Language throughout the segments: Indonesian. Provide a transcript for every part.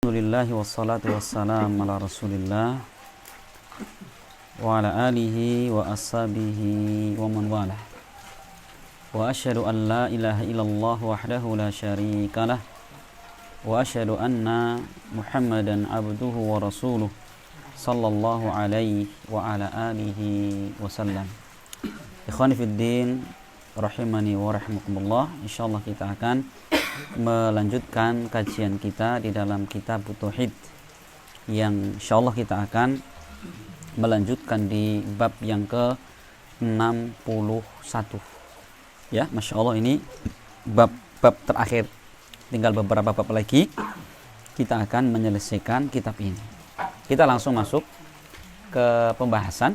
Alhamdulillah wassalatu wassalam ala rasulillah wa ala alihi wa ashabihi wa man walah wa asyhadu an la ilaha illallah wahdahu la syarikalah wa asyhadu anna muhammadan abduhu wa rasuluh sallallahu alaihi wa ala alihi wasallam. Ikhwani fiddin rahimani wa rahimakumullah, insyaallah kita akan melanjutkan kajian kita di dalam kitab Tauhid yang insyaallah kita akan melanjutkan di bab yang ke-61 ya. Masya Allah, ini bab terakhir, tinggal beberapa bab lagi kita akan menyelesaikan kitab ini. Kita langsung masuk ke pembahasan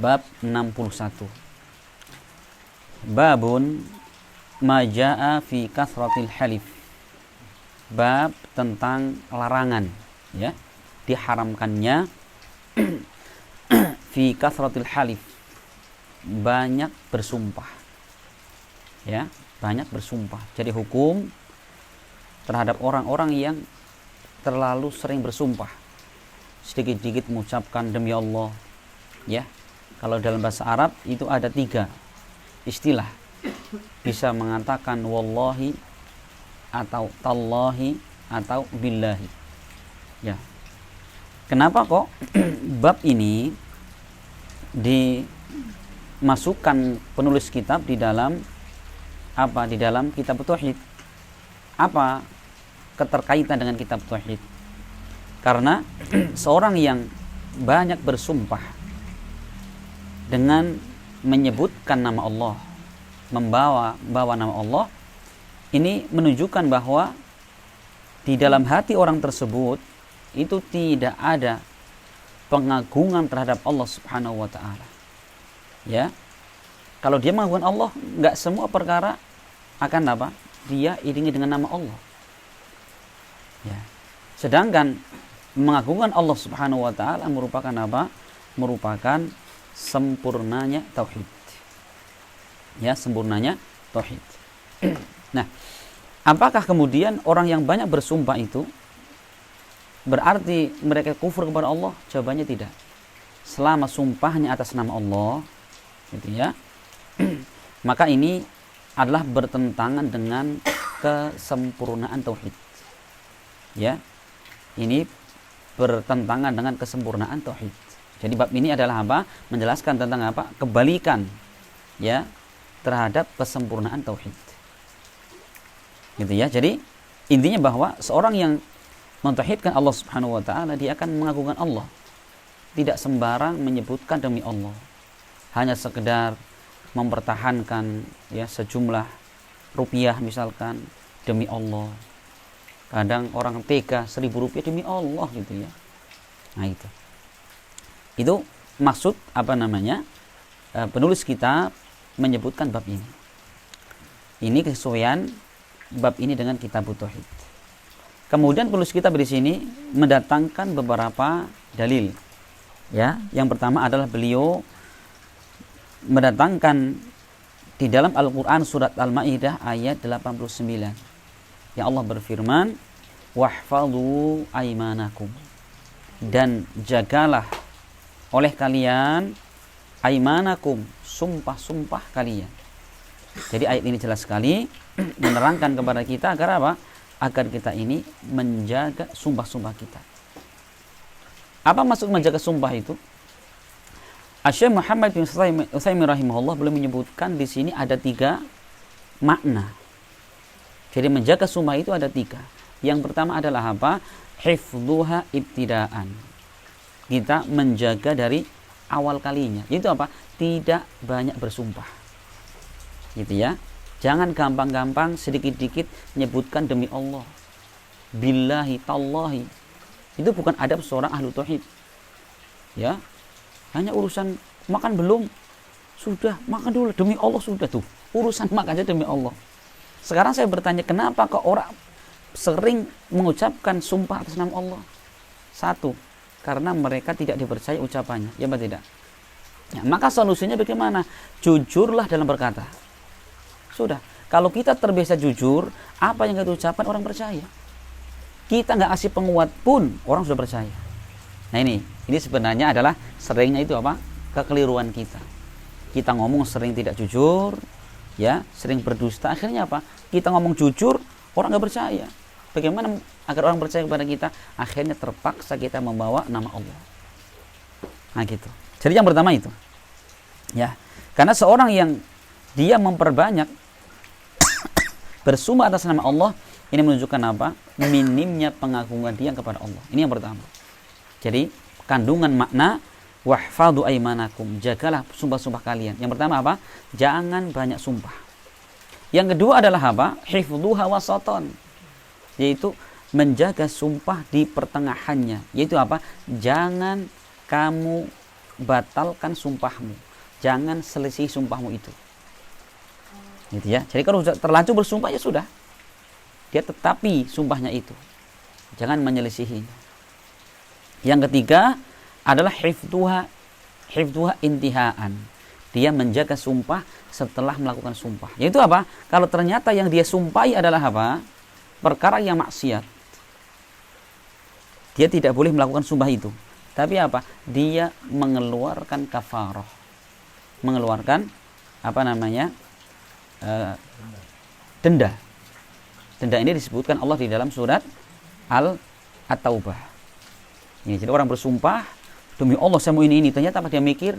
bab 61. Babun Maja'a fi kasratil halif. Bab tentang larangan, ya, diharamkannya fi kasratil halif, banyak bersumpah, ya, banyak bersumpah. Jadi hukum terhadap orang-orang yang terlalu sering bersumpah, sedikit-sedikit mengucapkan demi Allah, ya. Kalau dalam bahasa Arab itu ada 3 istilah, bisa mengatakan wallahi atau tallahi atau billahi, ya. Kenapa kok bab ini dimasukkan penulis kitab di dalam apa, di dalam kitab Tauhid? Apa keterkaitan dengan kitab Tauhid? Karena seorang yang banyak bersumpah dengan menyebutkan nama Allah, membawa nama Allah, ini menunjukkan bahwa di dalam hati orang tersebut itu tidak ada pengagungan terhadap Allah Subhanahu wa taala. Ya. Kalau dia mengagungkan Allah, enggak semua perkara akan apa? Dia iringi dengan nama Allah. Ya. Sedangkan mengagungkan Allah Subhanahu wa taala merupakan apa? Merupakan sempurnanya tauhid. Ya, sempurnanya tauhid. Nah, apakah kemudian orang yang banyak bersumpah itu berarti mereka kufur kepada Allah? Jawabannya tidak. Selama sumpahnya atas nama Allah, gitu ya, maka ini adalah bertentangan dengan kesempurnaan tauhid. Ya. Ini bertentangan dengan kesempurnaan tauhid. Jadi bab ini adalah apa? Menjelaskan tentang apa? Kebalikan, ya, terhadap kesempurnaan tauhid. Gitu ya. Jadi intinya bahwa seorang yang mentauhidkan Allah Subhanahu wa taala, dia akan mengagungkan Allah. Tidak sembarang menyebutkan demi Allah. Hanya sekedar mempertahankan, ya, sejumlah rupiah misalkan demi Allah. Kadang orang tega 1.000 rupiah demi Allah, gitu ya. Nah, itu maksud apa namanya, penulis kitab menyebutkan bab ini. Ini kesesuaian bab ini dengan kitab Tauhid. Kemudian penulis kitab di sini mendatangkan beberapa dalil. Ya, yang pertama adalah beliau mendatangkan di dalam Al-Qur'an surat Al-Maidah ayat 89. Ya, Allah berfirman, "Wahfadhu aimanakum." Dan jagalah oleh kalian aimanakum, sumpah-sumpah kalian. Jadi ayat ini jelas sekali menerangkan kepada kita agar apa? Agar kita ini menjaga sumpah-sumpah kita. Apa maksud menjaga sumpah itu? Asy-Syaikh Muhammad bin Utsaimin rahimahullah belum menyebutkan di sini ada 3 makna. Jadi menjaga sumpah itu ada 3. Yang pertama adalah apa? Hifdzuha ibtidaan. Kita menjaga dari awal kalinya. Itu apa? Tidak banyak bersumpah. Gitu ya. Jangan gampang-gampang sedikit-sedikit menyebutkan demi Allah. Billahi tallahi. Itu bukan adab seorang ahlu tauhid. Ya. Hanya urusan makan belum? Sudah, makan dulu demi Allah, sudah tuh. Urusan makan aja demi Allah. Sekarang saya bertanya, kenapa kok orang sering mengucapkan sumpah atas nama Allah? 1, karena mereka tidak dipercaya ucapannya, ya betul tidak? Ya, maka solusinya bagaimana? Jujurlah dalam berkata. Sudah, kalau kita terbiasa jujur, apa yang kita ucapkan orang percaya. Kita nggak kasih penguat pun orang sudah percaya. Nah ini sebenarnya adalah seringnya itu apa? Kekeliruan kita. Kita ngomong sering tidak jujur, ya, sering berdusta. Akhirnya apa? Kita ngomong jujur, orang nggak percaya. Bagaimana agar orang percaya kepada kita? Akhirnya terpaksa kita membawa nama Allah. Nah gitu. Jadi yang pertama itu, ya, karena seorang yang dia memperbanyak bersumpah atas nama Allah, ini menunjukkan apa? Minimnya pengagungan dia kepada Allah. Ini yang pertama. Jadi kandungan makna wahfadhu aimanakum, jagalah sumpah-sumpah kalian. Yang pertama apa? Jangan banyak sumpah. Yang kedua adalah apa? Hifdhuha wasatan, yaitu menjaga sumpah di pertengahannya. Yaitu apa? Jangan kamu batalkan sumpahmu. Jangan selisih sumpahmu itu. Gitu ya. Jadi kalau terlanjur bersumpah ya sudah. Dia tetapi sumpahnya itu. Jangan menyelisihinya. Yang ketiga adalah hifdhuha intihaan. Dia menjaga sumpah setelah melakukan sumpah. Yaitu apa? Kalau ternyata yang dia sumpahi adalah apa? Perkara yang maksiat. Dia tidak boleh melakukan sumpah itu. Tapi apa? Dia mengeluarkan kafarah. Mengeluarkan apa namanya? Denda. Denda ini disebutkan Allah di dalam surat At-Taubah. Ini, jadi orang bersumpah, demi Allah saya mau ini. Ternyata apa dia mikir,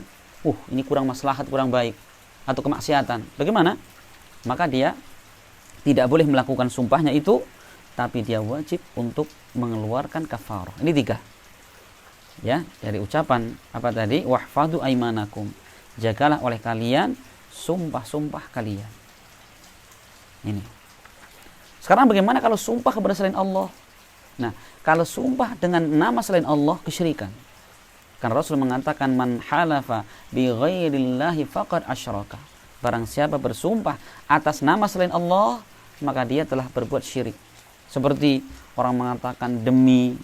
ini kurang maslahat, kurang baik, atau kemaksiatan. Bagaimana? Maka dia tidak boleh melakukan sumpahnya itu, tapi dia wajib untuk mengeluarkan kafarah. Ini 3. Ya, dari ucapan apa tadi? Wahfadhu aimanakum. Jagalah oleh kalian sumpah-sumpah kalian. Ini. Sekarang bagaimana kalau sumpah kepada selain Allah? Nah, kalau sumpah dengan nama selain Allah, kesyirikan. Karena Rasul mengatakan man halafa bi ghairillahi faqad asyraka. Barang siapa bersumpah atas nama selain Allah, maka dia telah berbuat syirik. Seperti orang mengatakan demi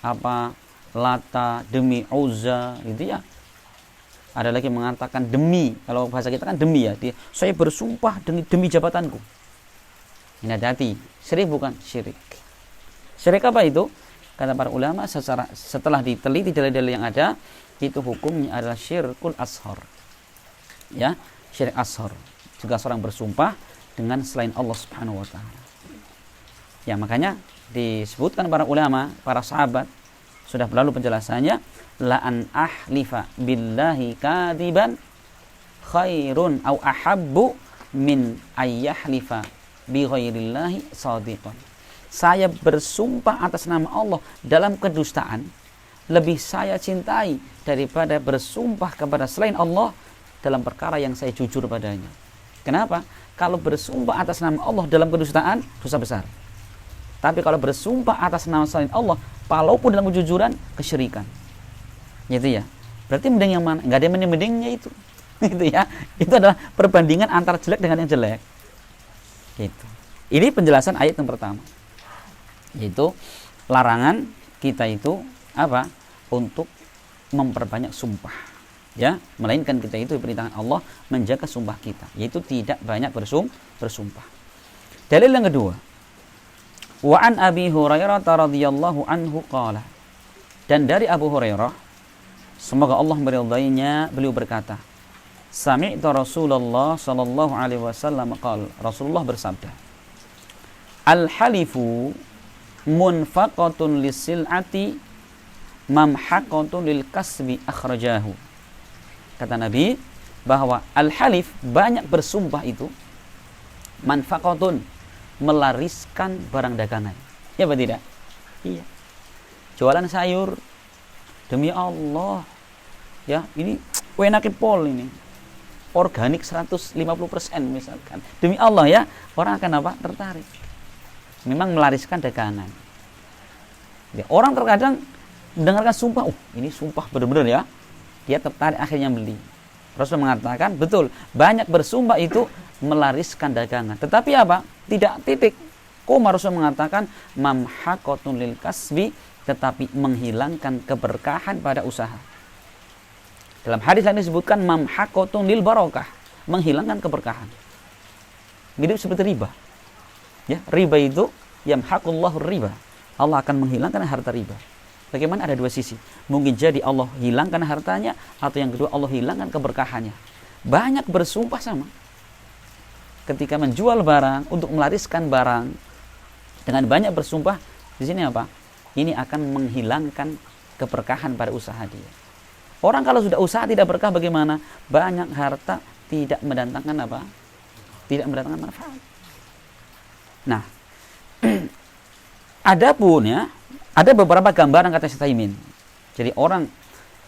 apa? Lata, demi Uzza, gitu ya. Ada lagi mengatakan demi, kalau bahasa kita kan demi ya. Saya bersumpah demi jabatanku. Ini hati-hati. Syirik bukan? Syirik. Syirik apa itu? Kata para ulama, setelah diteliti dalil-dalil yang ada, itu hukumnya adalah syirkul ashar. Ya, syirik ashar. Juga seorang bersumpah dengan selain Allah Subhanahu wa taala. Ya, makanya disebutkan para ulama, para sahabat sudah berlalu penjelasannya, la an ahlifa billahi kadiban khairun au ahabbu min ayyahlifa bi ghairillahi shadiqan. Saya bersumpah atas nama Allah dalam kedustaan, lebih saya cintai daripada bersumpah kepada selain Allah dalam perkara yang saya jujur padanya. Kenapa? Kalau bersumpah atas nama Allah dalam kedustaan, dosa besar. Tapi kalau bersumpah atas nama selain Allah, walaupun dalam kejujuran, kesyirikan. Gitu ya. Berarti mending yang mana? Enggak ada mending-mendingnya itu. Gitu ya. Itu adalah perbandingan antara jelek dengan yang jelek. Gitu. Ini penjelasan ayat yang pertama. Yaitu larangan kita itu apa? Untuk memperbanyak sumpah. Ya, melainkan kita itu diperintahkan Allah menjaga sumpah kita, yaitu tidak banyak bersumpah. Dalil yang kedua. Wa an Abi Hurairah radhiyallahu anhu qala. Dan dari Abu Hurairah, semoga Allah meridainya, beliau berkata, sami'tu Rasulullah sallallahu alaihi wasallam qala. Rasulullah bersabda, al-halifu munfaqatun lisil'ati mamhaqatun lil kasbi akhrajahu. Kata Nabi bahwa al-halif, banyak bersumpah itu, manfaqatun, melariskan barang dagangan. Ya apa tidak? Iya. Jualan sayur demi Allah. Ya, ini enak pol ini. Organik 150% misalkan. Demi Allah ya, orang akan apa? Tertarik. Memang melariskan dagangan. Ya, orang terkadang dengarkan sumpah, ini sumpah benar-benar ya. Dia tertarik, akhirnya beli. Rasul mengatakan, betul, banyak bersumpah itu melariskan dagangan. Tetapi apa? Tidak titik. Rasul mengatakan mamhaqatun lil kasbi, tetapi menghilangkan keberkahan pada usaha. Dalam hadis lain disebutkan mamhaqatun lil barakah, menghilangkan keberkahan. Mirip seperti riba. Ya, riba itu yamhaqullahu riba. Allah akan menghilangkan harta riba. Bagaimana? Ada dua sisi. Mungkin jadi Allah hilangkan hartanya, atau yang kedua Allah hilangkan keberkahannya. Banyak bersumpah sama. Ketika menjual barang untuk melariskan barang dengan banyak bersumpah, di sini apa? Ini akan menghilangkan keberkahan pada usaha dia. Orang kalau sudah usaha tidak berkah bagaimana? Banyak harta tidak mendatangkan apa? Tidak mendatangkan manfaat. Nah, adapun ya, ada beberapa gambaran kata Syekh Taimin. Jadi orang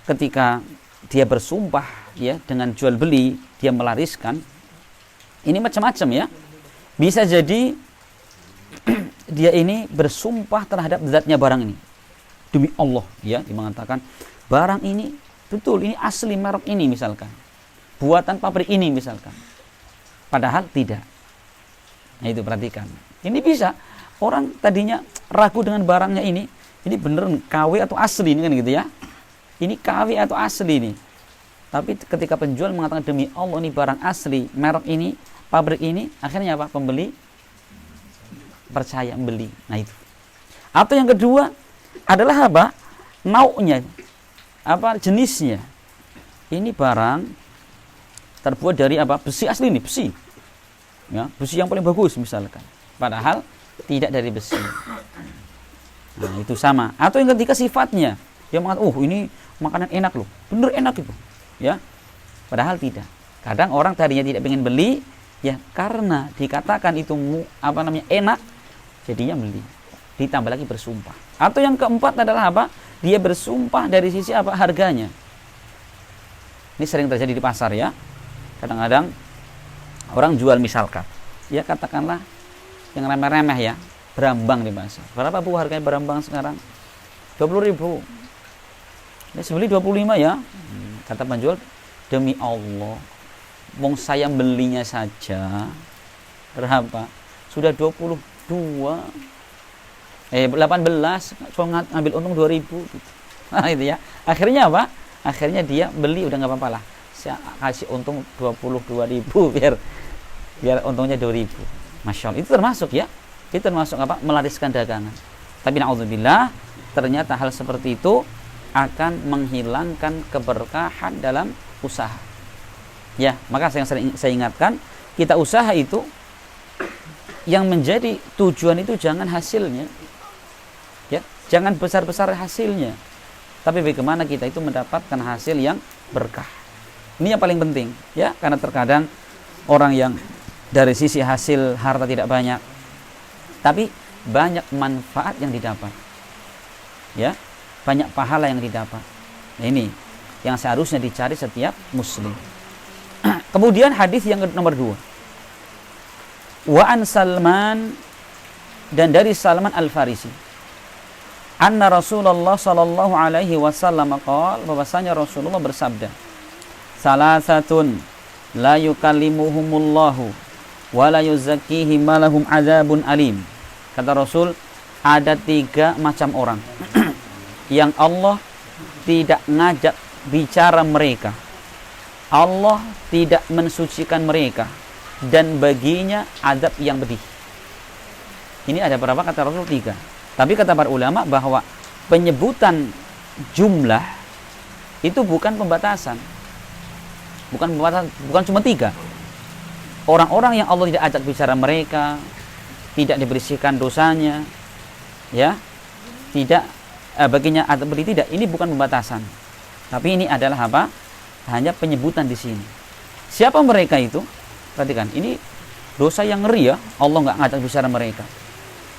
ketika dia bersumpah ya dengan jual beli, dia melariskan, ini macam-macam ya. Bisa jadi dia ini bersumpah terhadap zatnya barang ini. Demi Allah ya, dia mengatakan barang ini betul, ini asli merek ini misalkan. Buatan pabrik ini misalkan. Padahal tidak. Nah itu perhatikan. Ini bisa. Orang tadinya ragu dengan barangnya ini bener KW atau asli ini kan gitu ya. Ini KW atau asli ini. Tapi ketika penjual mengatakan demi Allah ini barang asli, merek ini, pabrik ini, akhirnya apa? Pembeli percaya membeli. Nah itu. Atau yang kedua adalah apa? Nau'nya. Apa jenisnya? Ini barang terbuat dari apa? Besi asli ini, besi. Ya, besi yang paling bagus misalkan. Padahal tidak dari besi. Nah, itu sama. Atau yang ketiga sifatnya. Dia mengatakan, ini makanan enak loh. Bener enak itu. Ya. Padahal tidak. Kadang orang tadinya tidak ingin beli, ya karena dikatakan itu enak, jadinya beli. Ditambah lagi bersumpah. Atau yang keempat adalah apa? Dia bersumpah dari sisi apa? Harganya. Ini sering terjadi di pasar ya. Kadang-kadang orang jual misalkan, ya katakanlah yang remeh-remeh ya, berambang di pasar. Berapa Bu harganya berambang sekarang? 20.000. Ini sebeli 25 ya. Kata penjual, demi Allah, wong saya belinya saja berapa? Sudah 22. 18, cuma ngambil untung 2.000 gitu. Nah itu ya. Akhirnya apa? Akhirnya dia beli, udah nggak apa-apa lah. Saya kasih untung 22.000 biar untungnya 2.000. Masya Allah, itu termasuk ya. Itu termasuk apa? Melariskan dagangan. Tapi na'udzubillah, ternyata hal seperti itu akan menghilangkan keberkahan dalam usaha. Ya, maka saya ingatkan, kita usaha itu yang menjadi tujuan itu jangan hasilnya. Ya, jangan besar-besar hasilnya. Tapi bagaimana kita itu mendapatkan hasil yang berkah. Ini yang paling penting, ya, karena terkadang orang yang dari sisi hasil harta tidak banyak, tapi banyak manfaat yang didapat, ya, banyak pahala yang didapat. Nah, ini yang seharusnya dicari setiap muslim. Kemudian hadis yang nomor 2, wa an Salman, dan dari Salman Al-Farisi, anna Rasulullah sallallahu alaihi wasallam qala, bahwasanya Rasulullah bersabda, salasatun la yukallimuhumullahu wa la yuzakkihim malahum adzabun alim. Kata Rasul, ada 3 macam orang yang Allah tidak ngajak bicara mereka, Allah tidak mensucikan mereka, dan baginya azab yang pedih. Ini ada berapa? Kata Rasul 3. Tapi kata para ulama bahwa penyebutan jumlah itu bukan pembatasan. Bukan cuma 3. Orang-orang yang Allah tidak ajak bicara mereka, tidak dibersihkan dosanya, ya, tidak baginya atau beri, tidak. Ini bukan pembatasan. Tapi ini adalah apa? Hanya penyebutan di sini. Siapa mereka itu? Perhatikan, ini dosa yang ngeri ya. Allah nggak ngajak bicara mereka.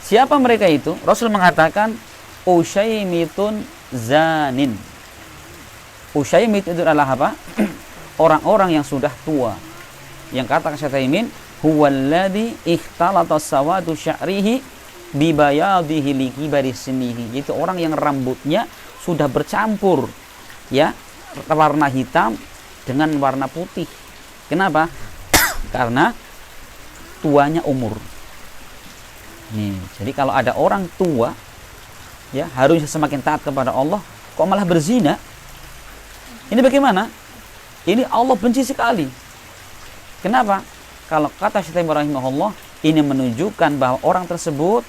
Siapa mereka itu? Rasul mengatakan usyaimitun zanin. Usyaimit itu adalah apa? Orang-orang yang sudah tua. Yang kata Syekh Taimin, huwallazi ikhtalata sawadu sya'rihi bi bayadhihi li kibari sinihi. Itu orang yang rambutnya sudah bercampur ya, warna hitam dengan warna putih. Kenapa? Karena tuanya umur. Nih, jadi kalau ada orang tua ya, harusnya semakin taat kepada Allah, kok malah berzina? Ini bagaimana? Ini Allah benci sekali. Kenapa? Kalau kata Syekh rahimahullah, ini menunjukkan bahwa orang tersebut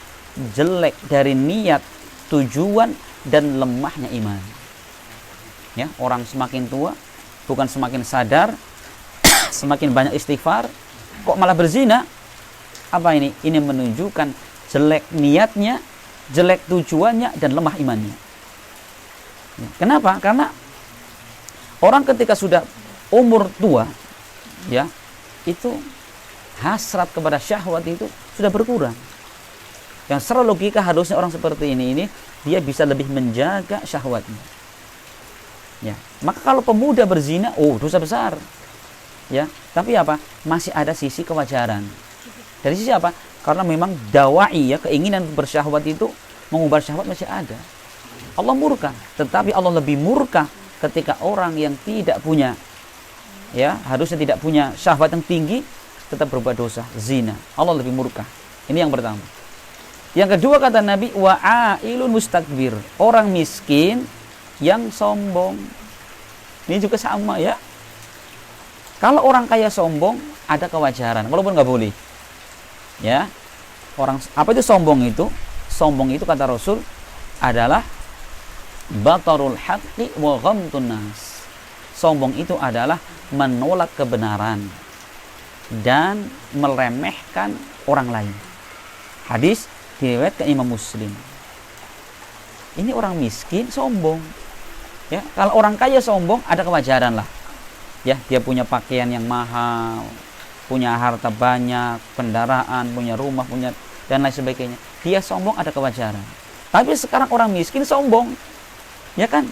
jelek dari niat, tujuan, dan lemahnya iman. Ya, orang semakin tua bukan semakin sadar, semakin banyak istighfar, kok malah berzina. Apa ini? Ini menunjukkan jelek niatnya, jelek tujuannya, dan lemah imannya. Ya, kenapa? Karena orang ketika sudah umur tua, ya, itu hasrat kepada syahwat itu sudah berkurang. Yang secara logika harusnya orang seperti ini dia bisa lebih menjaga syahwatnya. Ya, maka kalau pemuda berzina, dosa besar. Ya, tapi apa? Masih ada sisi kewajaran. Dari sisi apa? Karena memang dawai, ya, keinginan bersyahwat itu, mengubah syahwat masih ada. Allah murka, tetapi Allah lebih murka ketika orang yang tidak punya, ya, harusnya tidak punya syahwat yang tinggi tetap berbuat dosa, zina. Allah lebih murka. Ini yang pertama. Yang kedua kata Nabi, wa'ailun mustakbir, orang miskin yang sombong. Ini juga sama, ya. Kalau orang kaya sombong, ada kewajaran, walaupun nggak boleh. Ya, orang apa itu sombong itu? Sombong itu kata Rasul adalah batarul haqqi wa ghamtun nas. Sombong itu adalah menolak kebenaran dan meremehkan orang lain. Hadis diriwayatkan Imam Muslim. Ini orang miskin sombong. Ya, kalau orang kaya sombong ada kewajaran lah. Ya, dia punya pakaian yang mahal, punya harta banyak, kendaraan, punya rumah, punya dan lain sebagainya. Dia sombong ada kewajaran. Tapi sekarang orang miskin sombong. Ya kan?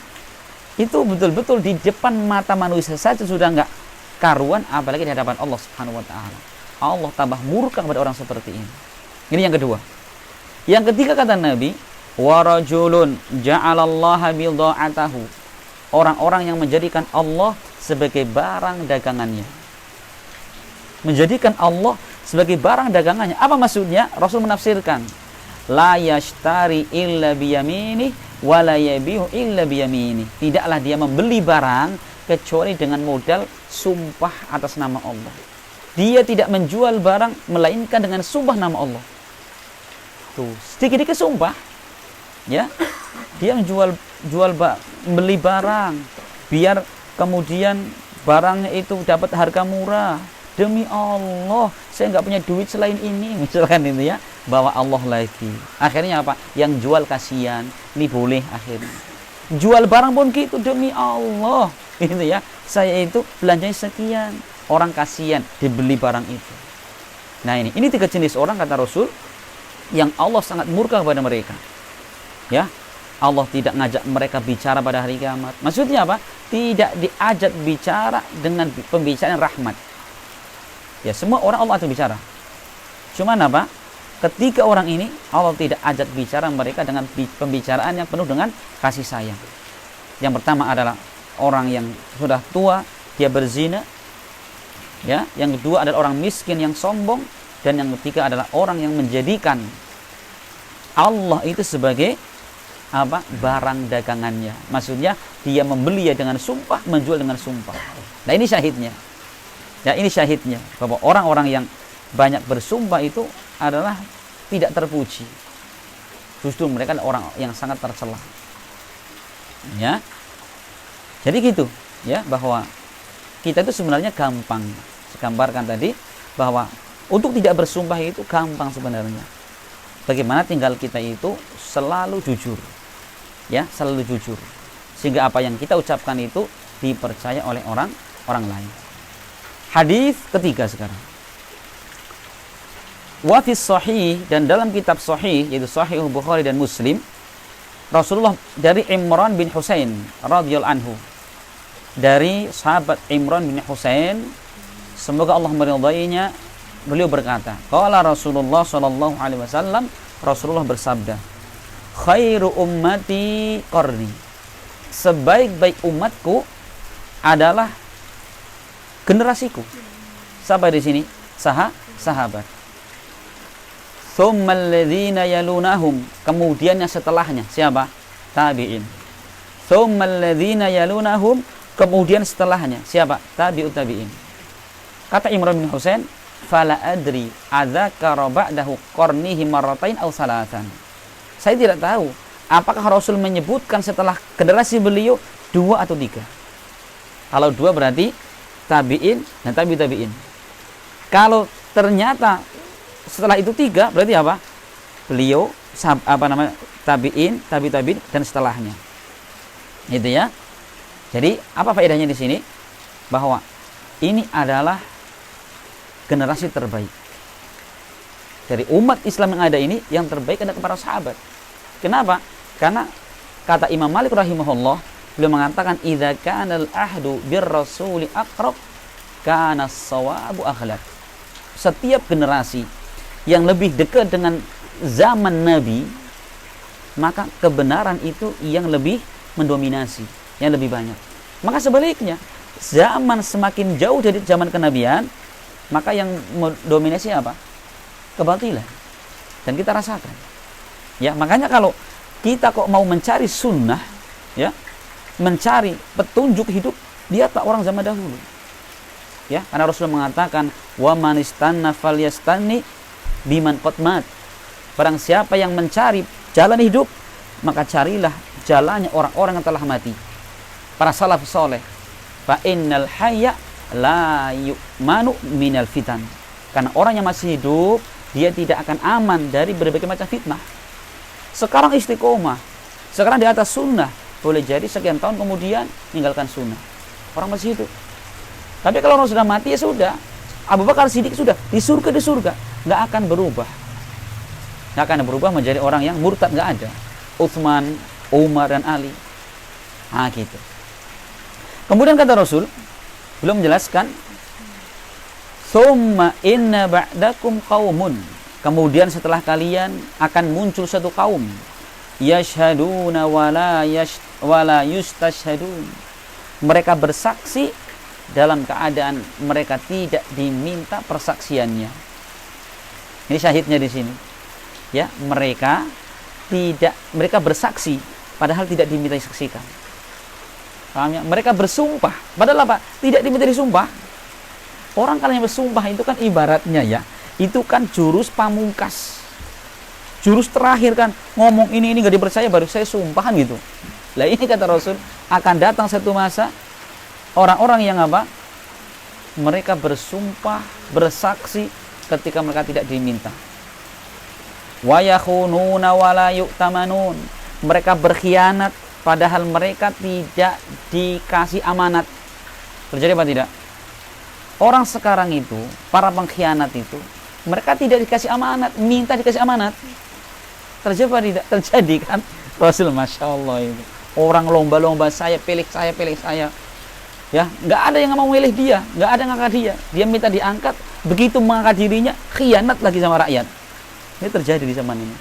Itu betul-betul di depan mata manusia saja sudah enggak karuan, apalagi di hadapan Allah Subhanahu wa taala. Allah tambah murka kepada orang seperti ini. Ini yang kedua. Yang ketiga kata Nabi, wa rajulun ja'alallaha bidha'atahu. Orang-orang yang menjadikan Allah sebagai barang dagangannya. Menjadikan Allah sebagai barang dagangannya. Apa maksudnya? Rasul menafsirkan, la yashtari illa biyamini wa la yabihu illa biyamini. Tidaklah dia membeli barang kecuali dengan modal sumpah atas nama Allah. Dia tidak menjual barang melainkan dengan sumpah nama Allah. Tuh, sedikit-sedikit sumpah. Ya. Dia beli barang biar kemudian barangnya itu dapat harga murah. Demi Allah, saya nggak punya duit selain ini, misalkan itu, ya. Bawa Allah lagi. Akhirnya apa? Yang jual kasihan, ini boleh akhirnya. Jual barang pun gitu, demi Allah. Gitu, ya. Saya itu belanjanya sekian. Orang kasihan dibeli barang itu. Nah, ini tiga jenis orang kata Rasul yang Allah sangat murka kepada mereka. Ya. Allah tidak ngajak mereka bicara pada hari kiamat. Maksudnya apa? Tidak diajak bicara dengan pembicaraan rahmat. Ya, semua orang Allah ajak bicara. Cuman apa? Ketiga orang ini Allah tidak ajak bicara mereka dengan pembicaraan yang penuh dengan kasih sayang. Yang pertama adalah orang yang sudah tua, dia berzina. Ya, yang kedua adalah orang miskin yang sombong, dan yang ketiga adalah orang yang menjadikan Allah itu sebagai apa? Barang dagangannya. Maksudnya dia membeli ya dengan sumpah, menjual dengan sumpah. Nah, ini syahidnya. Ya, ini syahidnya bahwa orang-orang yang banyak bersumpah itu adalah tidak terpuji. Justru mereka adalah orang yang sangat tercela. Ya. Jadi gitu, ya, bahwa kita itu sebenarnya gampang. Saya gambarkan tadi bahwa untuk tidak bersumpah itu gampang sebenarnya. Bagaimana tinggal kita itu selalu jujur. Ya, selalu jujur. Sehingga apa yang kita ucapkan itu dipercaya oleh orang lain. Hadis ketiga sekarang. Wa fi sahih, dan dalam kitab sahih yaitu Sahih Bukhari dan Muslim, Rasulullah dari Imran bin Husain radhiyallahu anhu. Dari sahabat Imran bin Husain, semoga Allah meridainya, beliau berkata, qala Rasulullah sallallahu alaihi wasallam, Rasulullah bersabda, khairu ummati qarni. Sebaik-baik umatku adalah generasiku. Siapa di sini? Sahabat. Tsummal ladzina yalunahum, kemudian yang setelahnya siapa? Tabi'in. Tsummal ladzina yalunahum, kemudian setelahnya siapa? Tabi'ut tabi'in. Kata Imran bin Husain, fala adri adzakara ba'dahu qarnihi marratain aw salatan. Saya tidak tahu apakah Rasul menyebutkan setelah generasi beliau 2 atau 3. Kalau 2 berarti tabi'in dan tabi'in. Kalau ternyata setelah itu 3, berarti apa? Beliau tabi'in, tabi'in dan setelahnya. Itu ya. Jadi apa faedahnya di sini? Bahwa ini adalah generasi terbaik. Dari umat Islam yang ada ini, yang terbaik adalah para sahabat. Kenapa? Karena kata Imam Malik rahimahullah, beliau mengatakan idza kana al-ahdu bir-rasuli aqrab kana as-sawabu aghlab. Setiap generasi yang lebih dekat dengan zaman Nabi, maka kebenaran itu yang lebih mendominasi, yang lebih banyak. Maka sebaliknya, zaman semakin jauh dari zaman kenabian, maka yang mendominasi apa? Kebatilan. Dan kita rasakan. Ya, makanya kalau kita kok mau mencari sunnah, ya, mencari petunjuk hidup, lihatlah orang zaman dahulu. Ya, karena Rasul mengatakan, "Wa man istanna falyastanni biman qad mat." Barang siapa yang mencari jalan hidup, maka carilah jalannya orang-orang yang telah mati. Para salaf soleh. Fa innal hayya la yu'manu minal fitan. Karena orang yang masih hidup, dia tidak akan aman dari berbagai macam fitnah. Sekarang istiqomah, sekarang di atas sunnah, boleh jadi sekian tahun kemudian meninggalkan sunnah. Orang masih hidup. Tapi kalau orang sudah mati, ya sudah. Abu Bakar Siddiq sudah di surga, nggak akan berubah. Nggak akan berubah menjadi orang yang murtad, nggak ada. Utsman, Umar dan Ali. Nah, gitu. Kemudian kata Rasul, belum menjelaskan, "Tsumma inna ba'dakum qaumun." Kemudian setelah kalian akan muncul satu kaum, yashhaduna wala yustashhadun. Mereka bersaksi dalam keadaan mereka tidak diminta persaksiannya. Ini syahidnya di sini. Ya, mereka bersaksi padahal tidak diminta disaksikan. Paham ya? Mereka bersumpah padahal apa? Tidak diminta disumpah. Orang kalau yang bersumpah itu kan ibaratnya ya, itu kan jurus pamungkas. Jurus terakhir kan, ngomong ini enggak dipercaya baru saya sumpahan gitu. Lah ini kata Rasul, akan datang satu masa orang-orang yang apa? Mereka bersumpah, bersaksi ketika mereka tidak diminta. Wa yakhununa wa la yu'tamanun. Mereka berkhianat padahal mereka tidak dikasih amanat. Terjadi apa tidak? Orang sekarang itu, para pengkhianat itu, mereka tidak dikasih amanat, minta dikasih amanat. Terjadi apa tidak? Terjadi kan? Rasul, Masya Allah itu. Orang lomba-lomba, saya pilih saya. Ya, nggak ada yang mau milih dia, nggak ada yang ngangkat dia. Dia minta diangkat, begitu mengangkat dirinya, khianat lagi sama rakyat. Ini terjadi di zaman ini.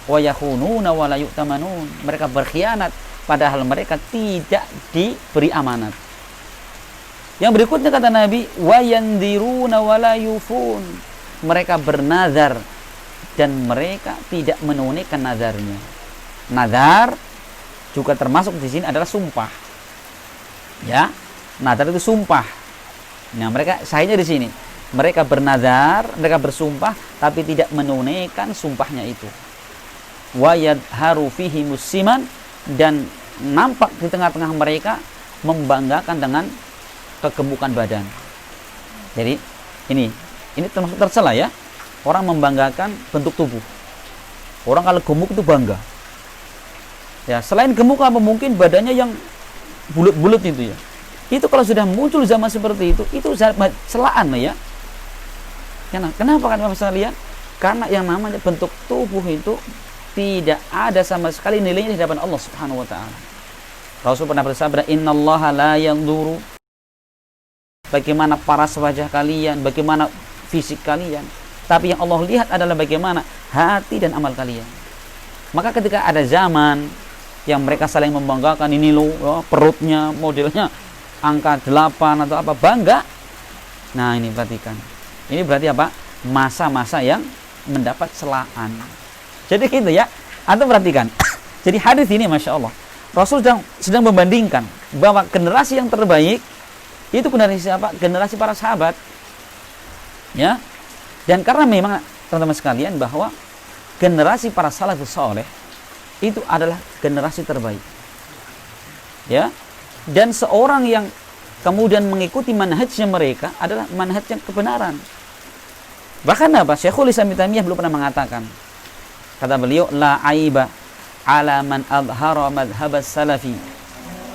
Wa yakhununa wa la yu'tamanun. Mereka berkhianat padahal mereka tidak diberi amanat. Yang berikutnya kata Nabi, wa yandiruna wa la yufun. Mereka bernazar dan mereka tidak menunaikan nazarnya. Nazar juga termasuk di sini adalah sumpah. Ya, nazar itu sumpah. Nah, mereka sahihnya di sini. Mereka bernazar, mereka bersumpah tapi tidak menunaikan sumpahnya itu. Wa yadharu fihi musiman, dan nampak di tengah-tengah mereka membanggakan dengan kegemukan badan. Jadi ini termasuk tercela ya. Orang membanggakan bentuk tubuh. Orang kalau gemuk itu bangga. Ya, selain gemuk apa mungkin badannya yang bulat-bulat itu ya. Itu kalau sudah muncul zaman seperti itu celaan ya. Kenapa kan Bapak sekalian? Karena yang namanya bentuk tubuh itu tidak ada sama sekali nilainya di hadapan Allah Subhanahu wa taala. Rasul pernah bersabda, "Innallaha la yanzuru." Bagaimana paras wajah kalian, bagaimana fisik kalian, tapi yang Allah lihat adalah bagaimana hati dan amal kalian. Maka ketika ada zaman yang mereka saling membanggakan, ini loh perutnya modelnya angka 8 atau apa, bangga. Nah, ini perhatikan. Ini berarti apa? Masa-masa yang mendapat celaan. Jadi gitu ya. Antum perhatikan. Jadi hadis ini Masya Allah, Rasul sedang membandingkan bahwa generasi yang terbaik itu generasi siapa? Generasi para sahabat. Ya. Dan karena memang teman-teman sekalian bahwa generasi para salafus saleh itu adalah generasi terbaik. Ya. Dan seorang yang kemudian mengikuti manhajnya mereka adalah manhaj yang kebenaran. Bahkan apa? Syekhul Islam Ibnu Taimiyah belum pernah mengatakan. Kata beliau, la aiba ala man adhara madhhab as-salafi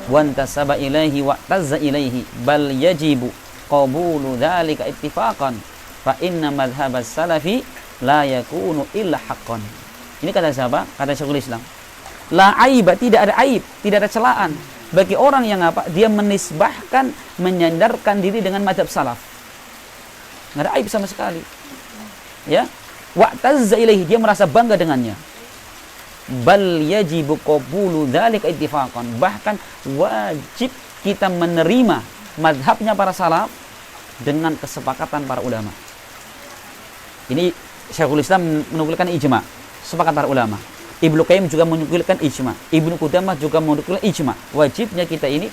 wa intasaba ilaihi wa tazza ilaihi bal yajibu qabulu dzalika ittifaqan fa inna madhhab as-salafi la yakunu illa haqqan. Ini kata siapa? Kata Syekhul Islam. La aiba, tidak ada aib, tidak ada celaan bagi orang yang apa? Dia menisbahkan, menyandarkan diri dengan mazhab salaf. Enggak ada aib sama sekali. Ya. Wa tazza ilaihi, dia merasa bangga dengannya. Bal yajibu qabulu dzalika ittifaqan, bahkan wajib kita menerima mazhabnya para salaf dengan kesepakatan para ulama. Ini Syekhul Islam menukilkan ijma, sepakat para ulama. Ibnu Qayyim juga menukilkan ijma, Ibnu Qudamah juga menukilkan ijma. Wajibnya kita ini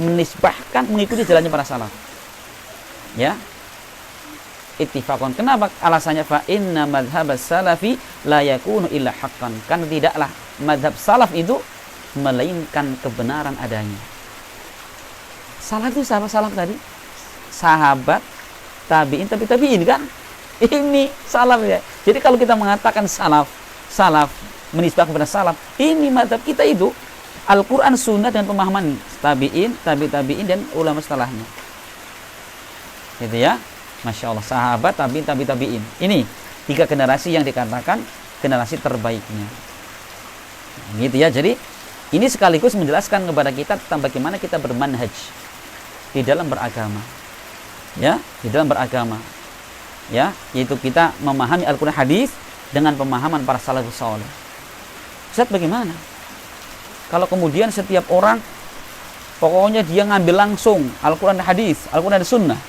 menisbahkan, mengikuti jalannya para salaf. Ya. Ittifaqan. Kenapa? Alasannya fa inna madhhabas salafi la yakunu illa haqqan. Karena tidaklah madhab salaf itu melainkan kebenaran adanya. Salaf itu siapa salaf tadi? Sahabat, tabi'in, tabi'in kan? Ini salaf ya. Jadi kalau kita mengatakan salaf menisbah kepada salaf, ini madhab kita itu Al-Quran, Sunnah dan pemahaman tabi'in, tabi'in dan ulama setelahnya. Gitu ya. Masya Allah, sahabat, tabi'in. Ini 3 generasi yang dikatakan generasi terbaiknya. Gitu ya. Jadi ini sekaligus menjelaskan kepada kita tentang bagaimana kita bermanhaj di dalam beragama. Ya, di dalam beragama. Ya, yaitu kita memahami Al-Quran, hadis dengan pemahaman para salafus saleh. Ustaz, bagaimana kalau kemudian setiap orang pokoknya dia ngambil langsung Al-Quran, hadis, Al-Quran dan Sunnah?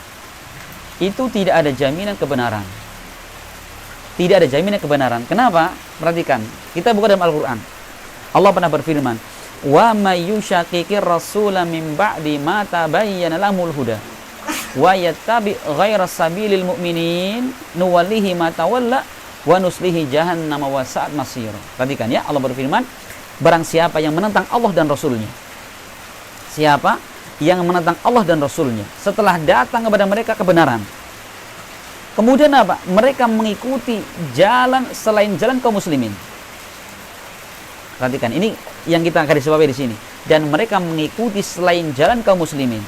Itu tidak ada jaminan kebenaran. Tidak ada jaminan kebenaran. Kenapa? Perhatikan. Kita buka dalam Al-Quran. Allah pernah berfirman, "Wa may yushaqiqir rasula min ba'di ma tabayyana lahul huda wa yattabi ghayra sabilil mu'minin nuwallihi ma tawalla wa nuslihi jahannam wa sa'at masir." Perhatikan ya, Allah berfirman, barang siapa yang menentang Allah dan Rasulnya. Siapa yang menentang Allah dan Rasulnya setelah datang kepada mereka kebenaran, kemudian apa? Mereka mengikuti jalan selain jalan kaum muslimin. Perhatikan, ini yang kita garis bawahi di sini. Dan mereka mengikuti selain jalan kaum muslimin,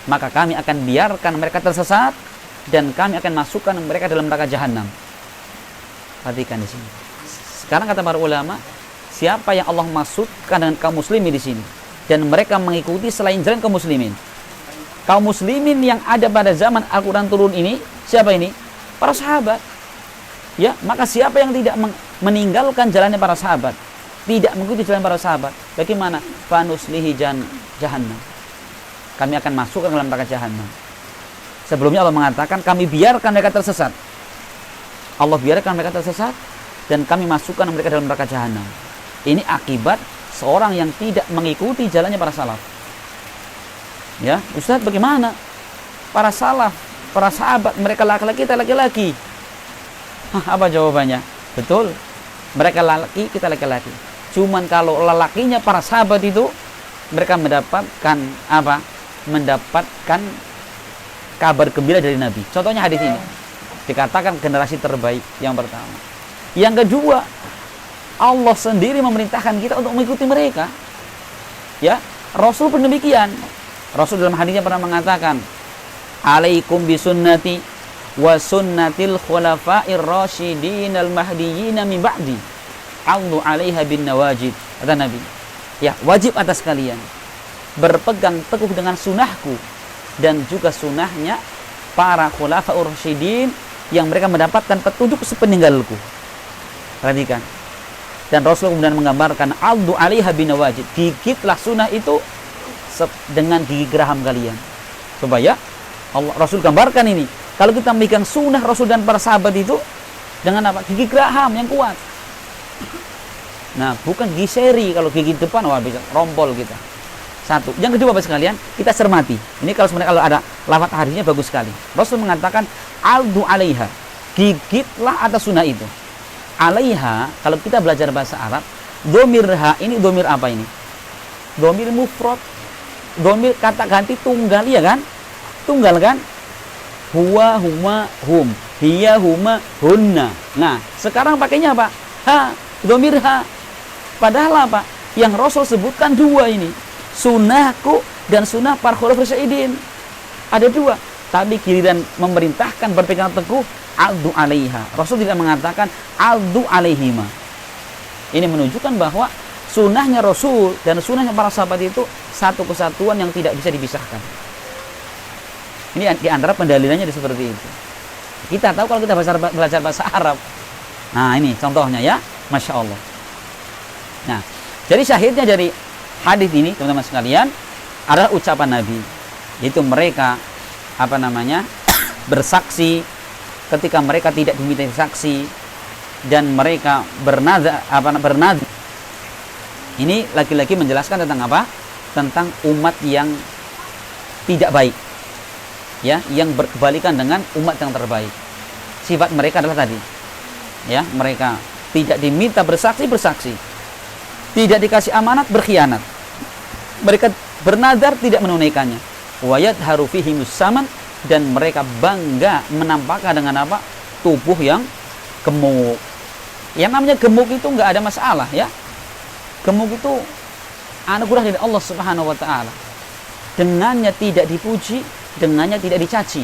maka kami akan biarkan mereka tersesat dan kami akan masukkan mereka dalam neraka jahanam. Perhatikan di sini. Sekarang kata para ulama, siapa yang Allah maksudkan dengan kaum muslimin di sini? Dan mereka mengikuti selain jalan kaum muslimin. Kaum muslimin yang ada pada zaman Al-Quran turun ini, siapa ini? Para sahabat. Ya, maka siapa yang tidak meninggalkan jalannya para sahabat, tidak mengikuti jalan para sahabat, bagaimana? Fanuslihi jahannam. Kami akan masukkan dalam neraka jahanam. Sebelumnya Allah mengatakan, kami biarkan mereka tersesat. Allah biarkan mereka tersesat dan kami masukkan mereka dalam neraka jahanam. Ini akibat seorang yang tidak mengikuti jalannya para salaf. Ya, Ustaz, bagaimana? Para salaf, para sahabat, mereka laki-laki, kita laki-laki. Apa jawabannya? Betul. Mereka laki, kita laki-laki. Cuman kalau lelakinya para sahabat itu, mereka mendapatkan apa? Mendapatkan kabar gembira dari Nabi. Contohnya hadis ini. Dikatakan generasi terbaik yang pertama. Yang kedua, Allah sendiri memerintahkan kita untuk mengikuti mereka. Ya, Rasul pun demikian. Rasul dalam hadisnya pernah mengatakan, "Alaikum bisunnati wa sunnatil khulafa'ir rasyidin al-mahdiyyin min ba'di. 'Addu 'alaiha bin nawajid." Kata Nabi, ya, wajib atas kalian berpegang teguh dengan sunnahku dan juga sunnahnya para khulafa'ur rasyidin yang mereka mendapatkan petunjuk sepeninggalku. Perhatikan. Dan Rasul kemudian menggambarkan, "Addu 'alaiha bin nawajid." Gigitlah sunnah itu dengan gigi geraham kalian. Supaya Rasul gambarkan ini. Kalau kita memegang sunnah Rasul dan para sahabat itu dengan apa? Gigi geraham yang kuat. Nah, bukan gigi seri. Kalau gigi depan, wah bisa rompol kita. Satu. Yang kedua, Bapak sekalian, kita cermati. Ini kalau sebenarnya kalau ada lafaz hadisnya bagus sekali. Rasul mengatakan, "Addu 'alaiha." Gigitlah atas sunnah itu. Alaiha, kalau kita belajar bahasa Arab, Domir ha ini domir apa ini? Domir mufrad. Domir kata ganti tunggal, ya kan? Tunggal kan? Huwa, huma, hum. Hiya, huma, hunna. Nah, sekarang pakainya apa? Ha, domir ha. Padahal apa? Yang Rasul sebutkan dua ini. Sunnahku dan sunnah para khulafaur rasyidin. Ada dua. Tapi giliran memerintahkan berpegang teguh, aldu alaiha. Rasul tidak mengatakan aldu alaihima. Ini menunjukkan bahwa sunnahnya Rasul dan sunnahnya para sahabat itu satu kesatuan yang tidak bisa dipisahkan. Ini di antara pendalilannya seperti itu. Kita tahu kalau kita belajar bahasa Arab. Nah, ini contohnya ya, Masya Allah. Nah, jadi syahidnya dari hadis ini, teman-teman sekalian, adalah ucapan Nabi, yaitu mereka bersaksi ketika mereka tidak diminta saksi, dan mereka bernazar. Ini lagi-lagi menjelaskan tentang apa? Tentang umat yang tidak baik, ya, yang berkebalikan dengan umat yang terbaik. Sifat mereka adalah tadi, ya, mereka tidak diminta bersaksi, tidak dikasih amanat, berkhianat. Mereka bernazar, tidak menunaikannya. Wayat harufihimus saman, dan mereka bangga menampakkan dengan apa? Tubuh yang gemuk. Yang namanya gemuk itu nggak ada masalah, ya. Gemuk itu anugerah dari Allah Subhanahu wa taala. Dengannya tidak dipuji, dengannya tidak dicaci.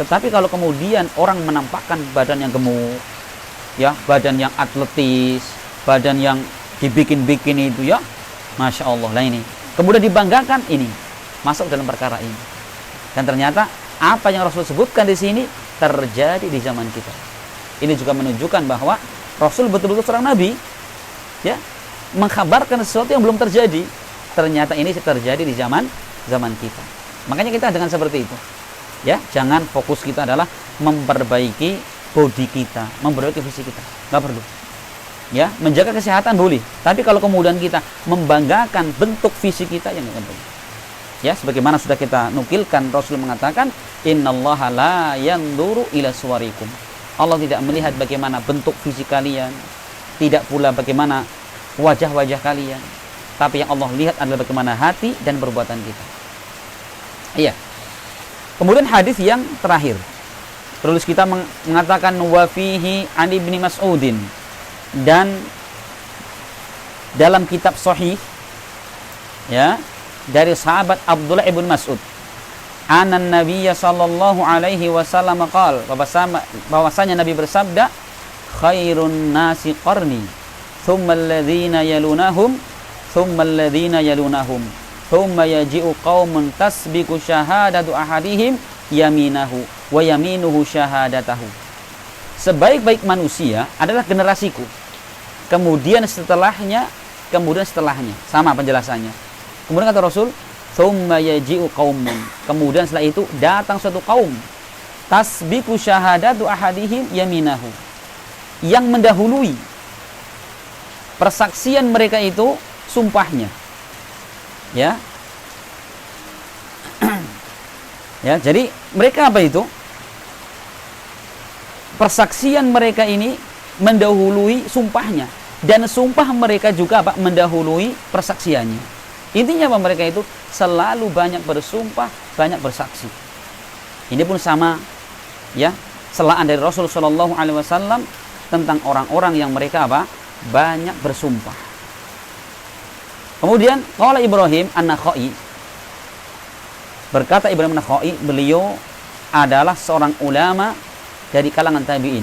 Tetapi kalau kemudian orang menampakkan badan yang gemuk, ya, badan yang atletis, badan yang dibikin-bikin itu, ya, Masya Allah lah ini. Kemudian dibanggakan, ini masuk dalam perkara ini. Dan ternyata apa yang Rasul sebutkan di sini terjadi di zaman kita. Ini juga menunjukkan bahwa Rasul betul-betul seorang nabi, ya, mengkabarkan sesuatu yang belum terjadi. Ternyata ini terjadi di zaman kita. Makanya kita dengan seperti itu, ya, jangan fokus kita adalah memperbaiki body kita, memperbaiki fisik kita, nggak perlu. Ya, menjaga kesehatan boleh, tapi kalau kemudian kita membanggakan bentuk fisik kita, yang nggak perlu. Ya, sebagaimana sudah kita nukilkan, Rasul mengatakan, innallaha la yanzuru ila suwarikum. Allah tidak melihat bagaimana bentuk fisik kalian, tidak pula bagaimana wajah-wajah kalian, tapi yang Allah lihat adalah bagaimana hati dan perbuatan kita. Iya. Kemudian hadis yang terakhir, terus kita mengatakan wa fihi an ibni Mas'udin, dan dalam kitab Sahih, ya, dari sahabat Abdullah ibn Mas'ud, anan Nabiyya sallallahu alaihi wasallam qala, bahwasanya Nabi bersabda, khairun nasi qarni, thumma alladhina yalunahum, thumma alladhina yalunahum, thumma yaji'u qaumun tasbiqu syahadatu ahadihim yaminahu wa yaminuhu syahadatahu. Sebaik-baik manusia adalah generasiku, kemudian setelahnya, sama penjelasannya. Kemudian kata Rasul, thumma yaji'u qaumun, kemudian setelah itu datang suatu kaum, tasbiqu syahadatu ahadihim yaminahu, yang mendahului persaksian mereka itu sumpahnya. Ya. Ya, jadi mereka apa itu? Persaksian mereka ini mendahului sumpahnya, dan sumpah mereka juga apa? Mendahului persaksiannya. Intinya apa? Mereka itu selalu banyak bersumpah, banyak bersaksi. Ini pun sama, ya, celaan dari Rasul Shallallahu Alaihi Wasallam tentang orang-orang yang mereka apa? Banyak bersumpah. Kemudian qala Ibrahim An-Nakhai, berkata Ibrahim An-Nakhai, beliau adalah seorang ulama dari kalangan tabi'in,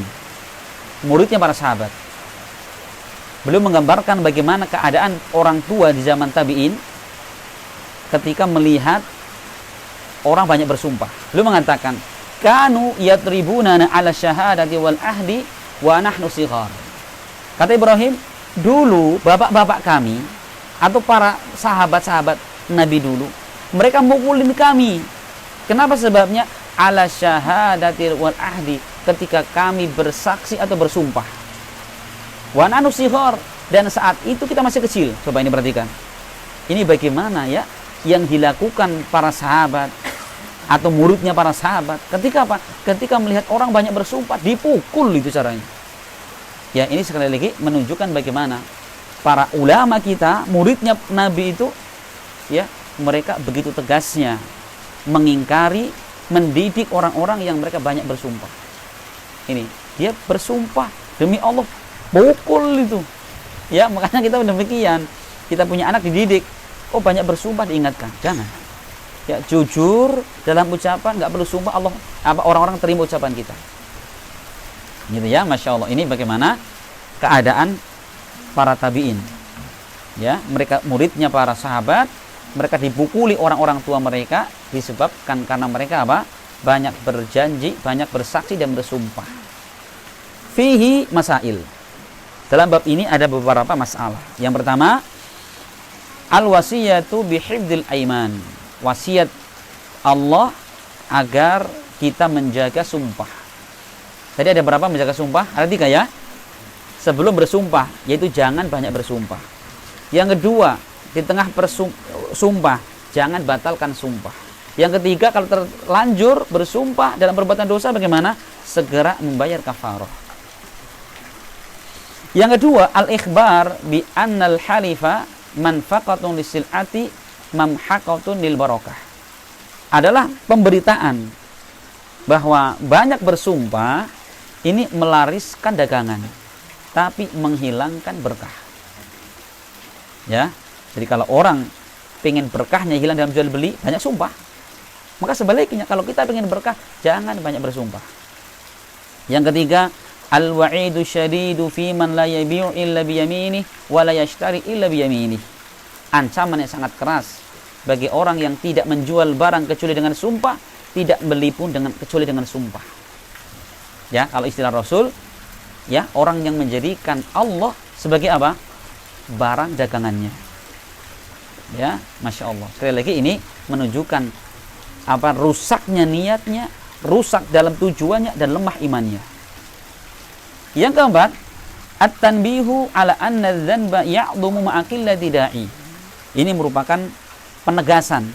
muridnya para sahabat. Beliau menggambarkan bagaimana keadaan orang tua di zaman tabi'in ketika melihat orang banyak bersumpah. Beliau mengatakan, kanu yatribunana ala syahadati wal ahdi wa nahnu sighar. Kata Ibrahim, dulu bapak-bapak kami atau para sahabat-sahabat Nabi dulu, mereka mukulin kami. Kenapa sebabnya? Ala syahadati wal ahdi, ketika kami bersaksi atau bersumpah. Wa nahnu sighar, dan saat itu kita masih kecil. Coba ini perhatikan. Ini bagaimana, ya, yang dilakukan para sahabat atau muridnya para sahabat ketika apa? Ketika melihat orang banyak bersumpah, dipukul itu caranya. Ya, ini sekali lagi menunjukkan bagaimana para ulama kita, muridnya Nabi itu, ya, mereka begitu tegasnya mengingkari, mendidik orang-orang yang mereka banyak bersumpah. Ini, dia bersumpah demi Allah, pukul itu. Ya, makanya kita demikian. Kita punya anak dididik, oh banyak bersumpah diingatkan, jangan. Ya, jujur dalam ucapan, nggak perlu sumpah, Allah apa orang-orang terima ucapan kita. Gitu ya, masya Allah. Ini bagaimana keadaan para tabiin. Ya, mereka muridnya para sahabat, mereka dipukuli orang-orang tua mereka disebabkan karena mereka apa? Banyak berjanji, banyak bersaksi dan bersumpah. Fihi masail. Dalam bab ini ada beberapa masalah. Yang pertama, al-wasiyatu bihifdzil aiman. Wasiat Allah agar kita menjaga sumpah. Tadi ada berapa menjaga sumpah? Ada 3 ya. Sebelum bersumpah, yaitu jangan banyak bersumpah. Yang kedua, di tengah sumpah, jangan batalkan sumpah. Yang ketiga, kalau terlanjur bersumpah dalam perbuatan dosa, bagaimana? Segera membayar kafarah. Yang kedua, al-ikhbar bi annal halifa manfaqatun lisil'ati mamhaqatun lil barakah. Adalah pemberitaan bahwa banyak bersumpah ini melariskan dagangan, tapi menghilangkan berkah. Ya, jadi kalau orang pengen berkahnya hilang dalam jual beli, banyak sumpah. Maka sebaliknya, kalau kita pengen berkah, jangan banyak bersumpah. Yang ketiga, al-wa'idu syadidu fi man la yabi'u illa biyaminih wa la yashtari illa biyaminih. Ancaman yang sangat keras bagi orang yang tidak menjual barang kecuali dengan sumpah, tidak beli pun kecuali dengan sumpah. Ya, kalau istilah Rasul, ya, orang yang menjadikan Allah sebagai apa? Barang dagangannya. Ya, masya Allah. Sekali lagi ini menunjukkan apa? Rusaknya niatnya, rusak dalam tujuannya dan lemah imannya. Yang keempat, at-tanbihu ala anna dzanba ya'dhumu ma'aqillati da'i. Ini merupakan penegasan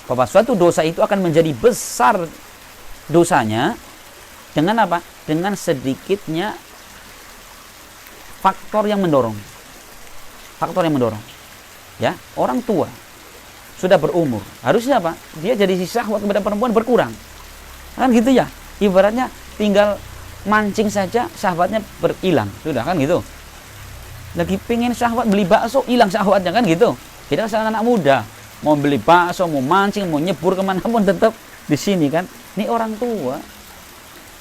bahwa suatu dosa itu akan menjadi besar dosanya dengan apa? Dengan sedikitnya faktor yang mendorong. Faktor yang mendorong. Ya, orang tua sudah berumur, harusnya apa? Dia jadi syahwat kepada perempuan berkurang. Kan gitu ya. Ibaratnya tinggal mancing saja syahwatnya berhilang, sudah kan gitu. Lagi pengen syahwat beli bakso, hilang syahwatnya kan gitu. Beda sama anak muda, mau beli bakso, mau mancing, mau nyebur kemana pun tetap di sini kan. Ini orang tua,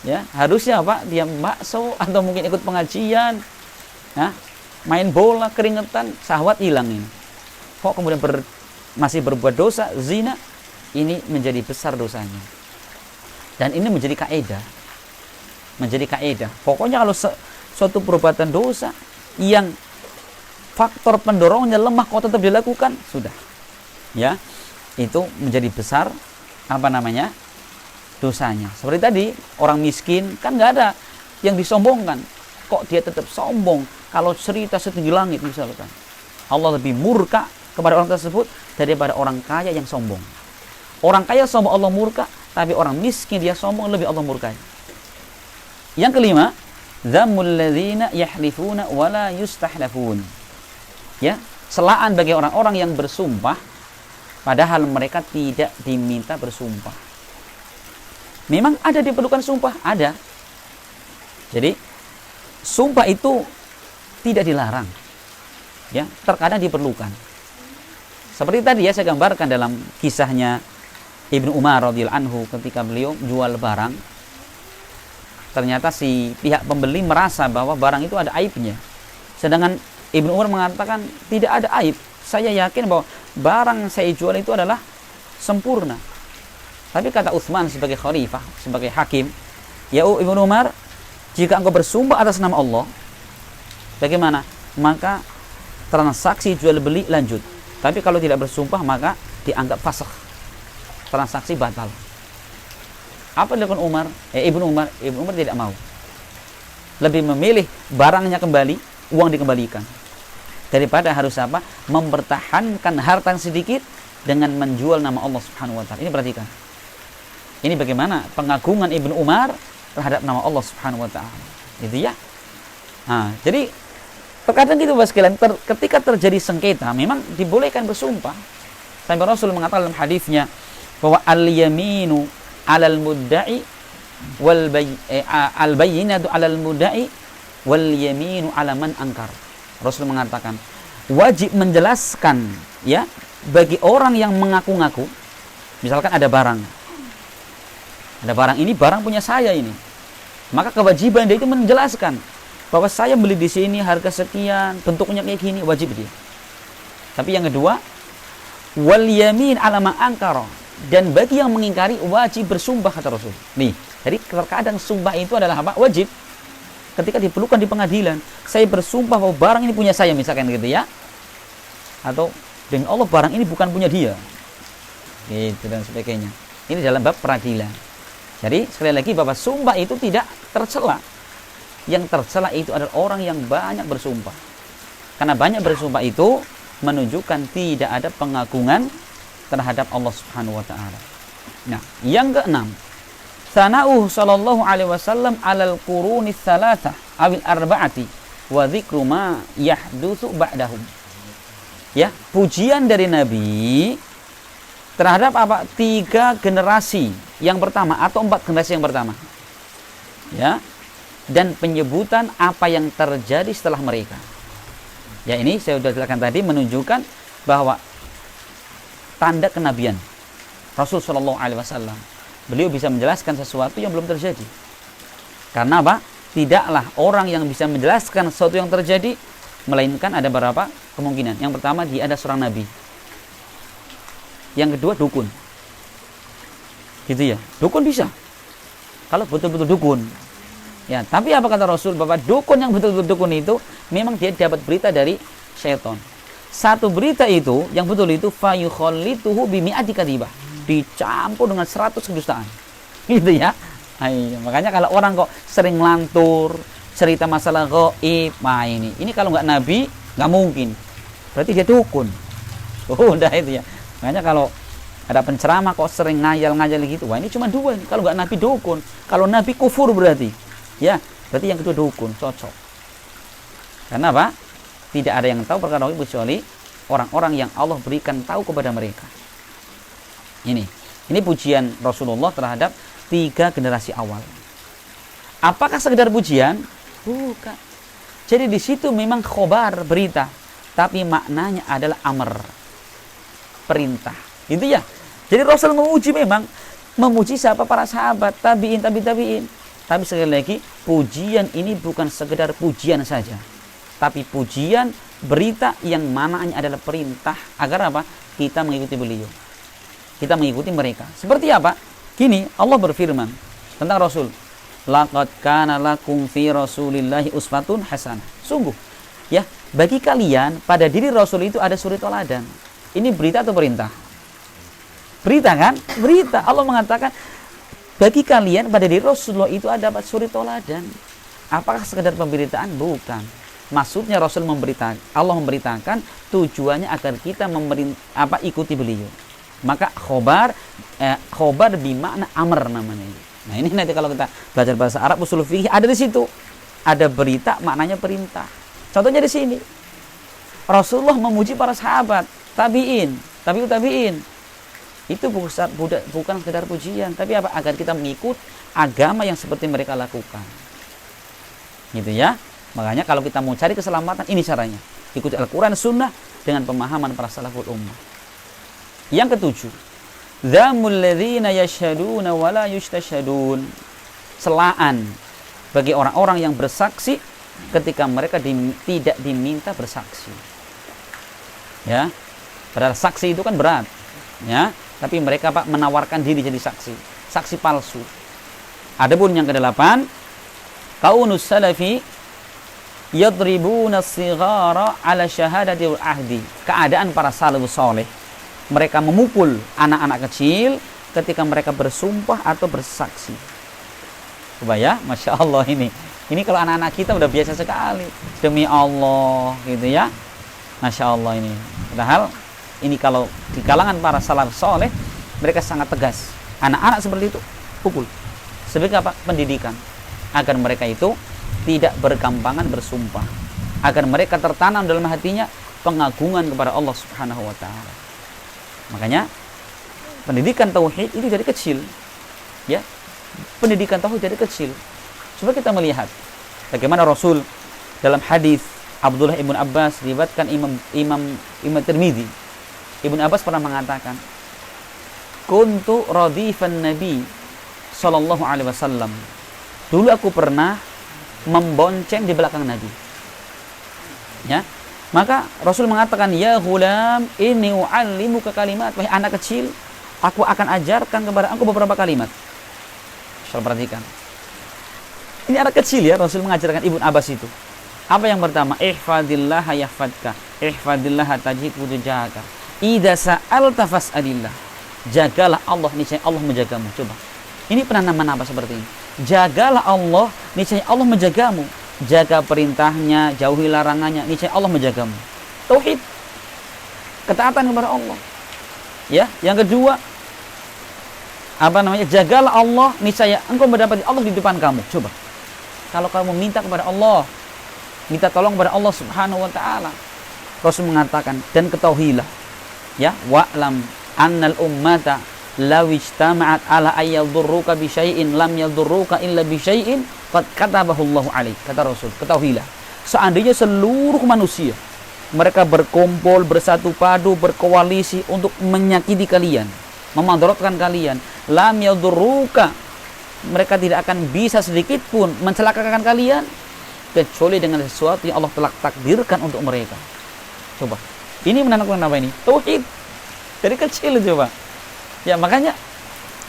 ya harusnya apa? Dia bakso atau mungkin ikut pengajian, ya, main bola keringetan, syahwat hilang ini. Kok kemudian masih berbuat dosa, zina, ini menjadi besar dosanya. Dan ini menjadi kaidah. Pokoknya kalau suatu perbuatan dosa yang faktor pendorongnya lemah kok tetap dilakukan, sudah. Ya, itu menjadi besar dosanya. Seperti tadi, orang miskin kan nggak ada yang disombongkan. Kok dia tetap sombong kalau cerita setinggi langit misalkan. Allah lebih murka kepada orang tersebut daripada orang kaya yang sombong. Orang kaya sombong Allah murka, tapi orang miskin dia sombong lebih Allah murkai. Yang kelima, dzammul ladzina yahlifuna wa la yustahlafun. Ya, celaan bagi orang-orang yang bersumpah padahal mereka tidak diminta bersumpah. Memang ada diperlukan sumpah, ada. Jadi, sumpah itu tidak dilarang. Ya, terkadang diperlukan. Seperti tadi ya saya gambarkan dalam kisahnya Ibnu Umar radhiyallahu anhu ketika beliau jual barang. Ternyata si pihak pembeli merasa bahwa barang itu ada aibnya. Sedangkan Ibnu Umar mengatakan tidak ada aib. Saya yakin bahwa barang yang saya jual itu adalah sempurna. Tapi kata Utsman sebagai khalifah, sebagai hakim, ya Ibnu Umar, jika engkau bersumpah atas nama Allah, bagaimana? Maka transaksi jual beli lanjut. Tapi kalau tidak bersumpah maka dianggap fasakh. Transaksi batal. Apa yang dilakukan Umar? Ibnu Umar tidak mau. Lebih memilih barangnya kembali, uang dikembalikan. Daripada harus apa? Mempertahankan harta yang sedikit dengan menjual nama Allah Subhanahu wa taala. Ini perhatikan. Ini bagaimana pengagungan Ibnu Umar terhadap nama Allah Subhanahu wa taala. Gitu ya. Nah, jadi Terkadang gitu Bapak sekalian, ketika terjadi sengketa memang dibolehkan bersumpah. Sampai Rasul mengatakan dalam hadisnya bahwa al-yaminu 'alal mudda'i al-bayyinatu 'alal mudda'i wal yaminu 'ala man ankar. Rasul mengatakan wajib menjelaskan ya bagi orang yang mengaku-ngaku. Misalkan ada barang ini barang punya saya ini, maka kewajiban dia itu menjelaskan bahwa saya beli di sini harga sekian, bentuknya kayak gini, wajib dia. Tapi yang kedua, wal yamin 'ala ma ankara, dan bagi yang mengingkari wajib bersumpah kata Rasul. Nih, jadi terkadang sumpah itu adalah apa? Wajib. Ketika diperlukan di pengadilan, saya bersumpah bahwa barang ini punya saya misalkan gitu ya. Atau demi Allah barang ini bukan punya dia. Gitu dan sebagainya. Ini dalam bab peradilan. Jadi sekali lagi bahwa sumpah itu tidak tercela. Yang tercela itu adalah orang yang banyak bersumpah. Karena banyak bersumpah itu menunjukkan tidak ada pengagungan terhadap Allah Subhanahu wa taala. Nah, yang keenam, sana'uhu sallallahu alaihi wasallam 'alal quruni tsalatsah awil arba'ati wa dzikru ma yahdutsu ba'dahum. Ya, pujian dari Nabi terhadap apa? 3 generasi yang pertama atau 4 generasi yang pertama. Ya. Dan penyebutan apa yang terjadi setelah mereka. Ya, ini saya sudah jelaskan tadi menunjukkan bahwa tanda kenabian Rasul sallallahu alaihi wasallam. Beliau bisa menjelaskan sesuatu yang belum terjadi. Karena apa? Tidaklah orang yang bisa menjelaskan sesuatu yang terjadi melainkan ada beberapa kemungkinan. Yang pertama, dia ada seorang nabi. Yang kedua, dukun. Gitu ya. Dukun bisa. Kalau betul-betul dukun. Ya, tapi apa kata Rasul? Bahwa dukun yang betul-betul dukun itu memang dia dapat berita dari syaitan. Satu berita itu, yang betul itu fayukhallituhu bimi'ati kadhibah. Dicampur dengan 100 kedustaan. Gitu ya. Ayo, makanya kalau orang kok sering lantur, cerita masalah gaib, nah ini kalau nggak nabi, nggak mungkin. Berarti dia dukun. Oh, udah itu ya. Makanya kalau ada penceramah kok sering ngayal-ngayal gitu, wah ini cuma 2 ini. Kalau nggak nabi dukun, kalau nabi kufur berarti. Ya, berarti yang kedua dukun, cocok. Karena apa? Tidak ada yang tahu perkara itu kecuali orang-orang yang Allah berikan tahu kepada mereka. Ini pujian Rasulullah terhadap 3 generasi awal. Apakah sekedar pujian? Bukan. Jadi di situ memang khobar, berita, tapi maknanya adalah amr, perintah. Itu ya. Jadi Rasul memuji memang memuji siapa? Para sahabat, tabi'in. Tapi sekali lagi, pujian ini bukan sekedar pujian saja, tapi pujian berita yang mananya adalah perintah agar apa? Kita mengikuti beliau. Kita mengikuti mereka. Seperti apa? Gini, Allah berfirman tentang Rasul. Laqad kana lakum fi Rasulillahi uswatun hasanah. Sungguh, ya, bagi kalian pada diri Rasul itu ada suri teladan. Ini berita atau perintah? Berita kan? Berita. Allah mengatakan bagi kalian pada diri Rasulullah itu ada suri teladan. Apakah sekedar pemberitaan? Bukan. Maksudnya Rasul memberitakan, Allah memberitakan tujuannya agar kita ikuti beliau. Maka khobar bimakna amr namanya. Nah, ini nanti kalau kita belajar bahasa Arab usul fikih ada di situ. Ada berita maknanya perintah. Contohnya di sini. Rasulullah memuji para sahabat, tabi'in. Itu bukan sekedar pujian, tapi apa? Agar kita mengikut agama yang seperti mereka lakukan. Gitu ya. Makanya kalau kita mau cari keselamatan, ini caranya. Ikuti Al-Quran Sunnah dengan pemahaman para salaful ummah. Yang ketujuh, dzamul ladzina yashhaduna wa la yustashhadun. Celaan bagi orang-orang yang bersaksi ketika mereka tidak diminta bersaksi. Ya. Padahal saksi itu kan berat. Ya. Tapi mereka Pak menawarkan diri jadi saksi palsu. Adapun yang ke-8, kaunus salafi yadribuna as-sighara ala syahadati wal ahdi. Keadaan para salafus saleh, mereka memukul anak-anak kecil ketika mereka bersumpah atau bersaksi. Coba ya, Masya Allah ini. Ini kalau anak-anak kita udah biasa sekali. Demi Allah, gitu ya. Masya Allah ini. Padahal ini kalau di kalangan para salaf soleh, mereka sangat tegas. Anak-anak seperti itu, pukul. Sebagai apa? Pendidikan. Agar mereka itu tidak bergampangan bersumpah. agar mereka tertanam dalam hatinya pengagungan kepada Allah Subhanahu wa taala. Makanya pendidikan tauhid itu dari kecil. Ya. Pendidikan tauhid dari kecil. Coba kita melihat bagaimana Rasul dalam hadis Abdullah ibn Abbas diriwayatkan Imam Tirmidzi. Ibn Abbas pernah mengatakan, "Kuntu radifan Nabi sallallahu alaihi wasallam." Dulu aku pernah membonceng di belakang Nabi. Ya. Maka Rasul mengatakan, "Ya ghulam, inni u'allimuka kalimat." Wahai anak kecil, aku akan ajarkan kepada engkau beberapa kalimat. Saudara perhatikan. Ini anak kecil ya, Rasul mengajarkan Ibnu Abbas itu. Apa yang pertama? Ihfadillaha yahfadka, ihfadillaha tajidhu tujahaka. Idza sa'alta fas'alillah. Jagalah Allah, niscaya Allah menjagamu. Coba. Ini penanaman apa seperti ini? Jagalah Allah, niscaya Allah menjagamu. Jaga perintahnya, jauhi larangannya, niscaya Allah menjagamu. Tauhid. Ketaatan kepada Allah. Ya, yang kedua, jagalah Allah, niscaya engkau mendapati Allah di depan kamu. Coba. Kalau kamu minta kepada Allah, minta tolong kepada Allah Subhanahu wa taala, Rasul mengatakan, dan ketahuilah, ya, wa'lam annal ummata law ijtama'at ala ayyadurruka bi syai'in lam yadurruka illa bi syai'in qad katabahu Allahu 'alaik. Kata Rasul, ketahuilah, seandainya seluruh manusia mereka berkumpul, bersatu padu, berkoalisi untuk menyakiti kalian, memudaratkan kalian, lam yadurruka, mereka tidak akan bisa sedikit pun mencelakakan kalian kecuali dengan sesuatu yang Allah telah takdirkan untuk mereka. Coba. Ini menandakan apa ini? Tauhid. Dari kecil coba. Ya, makanya,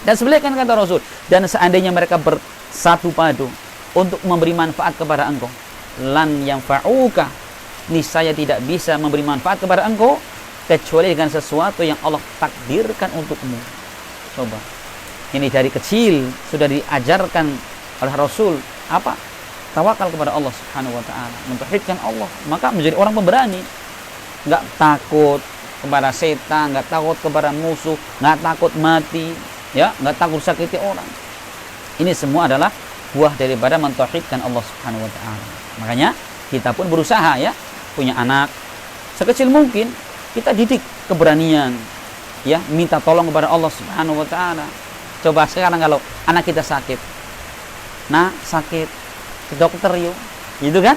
dan sebenarnya kan kata Rasul, dan seandainya mereka bersatu padu untuk memberi manfaat kepada engkau, lan yanfa'uka, niscaya tidak bisa memberi manfaat kepada engkau kecuali dengan sesuatu yang Allah takdirkan untukmu. Coba. Ini dari kecil sudah diajarkan oleh Rasul apa? Tawakal kepada Allah Subhanahu wa taala, mentauhidkan Allah, maka menjadi orang pemberani. Enggak takut kepada setan, enggak takut kepada musuh, enggak takut mati, ya, enggak takut sakiti orang. Ini semua adalah buah daripada mentauhidkan Allah Subhanahu wa taala. Makanya kita pun berusaha, ya, punya anak sekecil mungkin kita didik keberanian, ya, minta tolong kepada Allah Subhanahu wa taala. Coba sekarang kalau anak kita sakit, nah sakit, ke dokter yuk, gitu kan?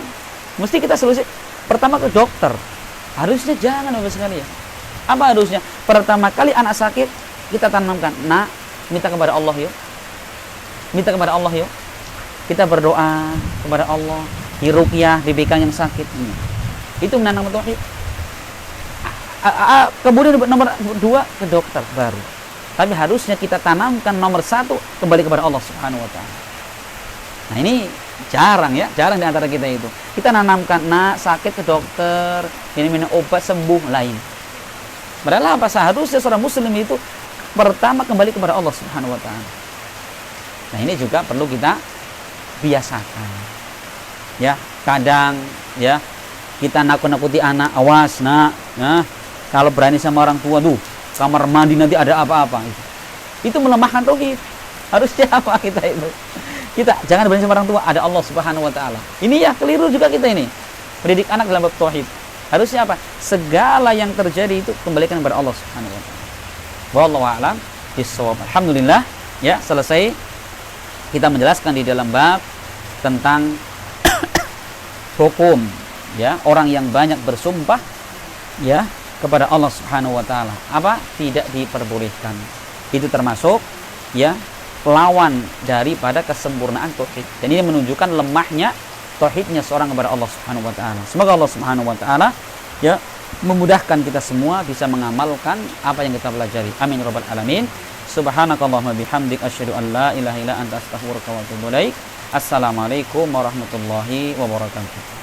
Mesti kita solusi pertama ke dokter. Harusnya jangan Bapak sekalian. Apa harusnya? Pertama kali anak sakit kita tanamkan, nah minta kepada Allah yuk, minta kepada Allah yuk. Kita berdoa kepada Allah, diruqyah, diberikan yang sakit. Itu menanam tauhid. Kemudian nomor 2 ke dokter baru. Tapi harusnya kita tanamkan nomor 1 kembali kepada Allah Subhanahu wa taala. Nah, ini jarang, ya, jarang di antara kita itu. Kita nanamkan, nah sakit ke dokter, ini minum obat sembuh lain. Padahal apa? Seharusnya seorang muslim itu pertama kembali kepada Allah Subhanahu wa taala. Nah, ini juga perlu kita biasakan. Ya, kadang, ya, kita nakut-nakuti anak, awas nak, nah, kalau berani sama orang tua tuh kamar mandi nanti ada apa-apa. Itu melemahkan tauhid. Harusnya apa kita itu? Kita jangan berani sama orang tua, ada Allah Subhanahu wa taala. Ini ya keliru juga kita ini. Mendidik anak dalam bab tauhid. Harusnya apa? Segala yang terjadi itu kembalikan kepada Allah Subhanahu wa taala. Wallahu a'lam bishawab. Alhamdulillah, ya, selesai kita menjelaskan di dalam bab tentang hukum, ya, orang yang banyak bersumpah, ya, kepada Allah Subhanahu wa taala. Apa? Tidak diperbolehkan. Itu termasuk, ya, lawan daripada kesempurnaan tauhid. Dan ini menunjukkan lemahnya tauhidnya seorang kepada Allah Subhanahu wa taala. Semoga Allah Subhanahu wa taala, ya, memudahkan kita semua bisa mengamalkan apa yang kita pelajari. Amin ya rabbal alamin. Subhanakallahumma bihamdik asyhadu an la ilaha illa anta astaghfiruka wa atubu ilaik. Assalamualaikum warahmatullahi wabarakatuh.